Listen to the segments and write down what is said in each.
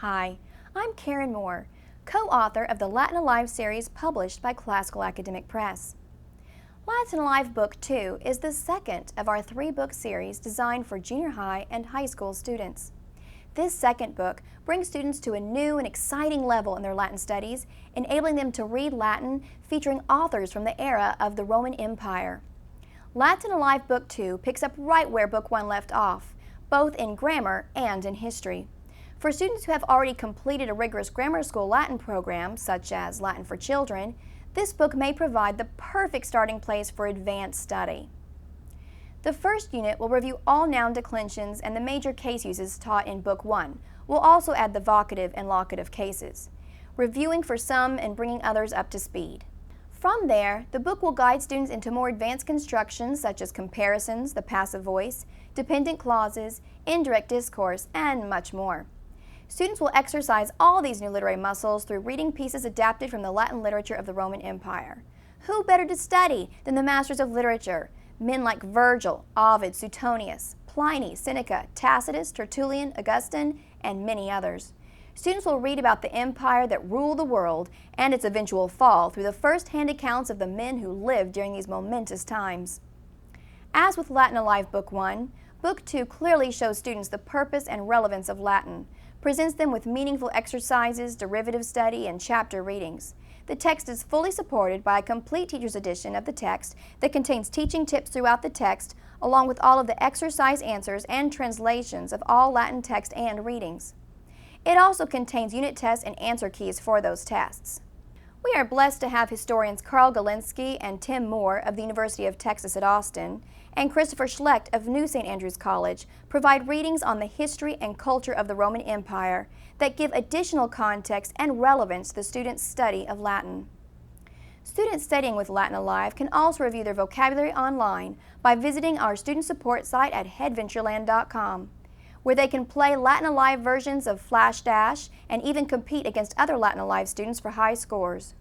Hi, I'm Karen Moore, co-author of the Latin Alive series published by Classical Academic Press. Latin Alive Book 2 is the second of our three-book series designed for junior high and high school students. This second book brings students to a new and exciting level in their Latin studies, enabling them to read Latin featuring authors from the era of the Roman Empire. Latin Alive Book 2 picks up right where Book 1 left off, both in grammar and in history. For students who have already completed a rigorous grammar school Latin program, such as Latin for Children, this book may provide the perfect starting place for advanced study. The first unit will review all noun declensions and the major case uses taught in Book 1. We'll also add the vocative and locative cases, reviewing for some and bringing others up to speed. From there, the book will guide students into more advanced constructions such as comparisons, the passive voice, dependent clauses, indirect discourse, and much more. Students will exercise all these new literary muscles through reading pieces adapted from the Latin literature of the Roman Empire. Who better to study than the masters of literature, men like Virgil, Ovid, Suetonius, Pliny, Seneca, Tacitus, Tertullian, Augustine, and many others. Students will read about the empire that ruled the world and its eventual fall through the first-hand accounts of the men who lived during these momentous times. As with Latin Alive Book 1, Book 2 clearly shows students the purpose and relevance of Latin, presents them with meaningful exercises, derivative study, and chapter readings. The text is fully supported by a complete teacher's edition of the text that contains teaching tips throughout the text, along with all of the exercise answers and translations of all Latin text and readings. It also contains unit tests and answer keys for those tests. We are blessed to have historians Carl Galinsky and Tim Moore of the University of Texas at Austin and Christopher Schlecht of New St. Andrews College provide readings on the history and culture of the Roman Empire that give additional context and relevance to the students' study of Latin. Students studying with Latin Alive can also review their vocabulary online by visiting our student support site at headventureland.com, where they can play Latin Alive versions of Flash Dash and even compete against other Latin Alive students for high scores.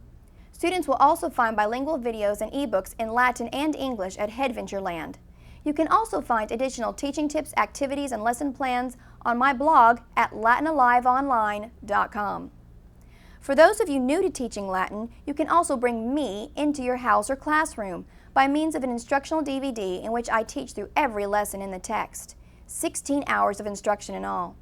Students will also find bilingual videos and ebooks in Latin and English at Headventureland. You can also find additional teaching tips, activities, and lesson plans on my blog at latinaliveonline.com. For those of you new to teaching Latin, you can also bring me into your house or classroom by means of an instructional DVD in which I teach through every lesson in the text. 16 hours of instruction in all.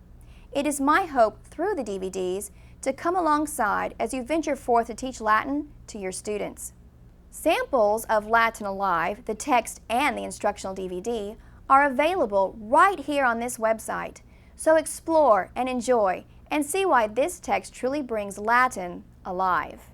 It is my hope through the DVDs to come alongside as you venture forth to teach Latin to your students. Samples of Latin Alive, the text and the instructional DVD, are available right here on this website. So explore and enjoy and see why this text truly brings Latin alive.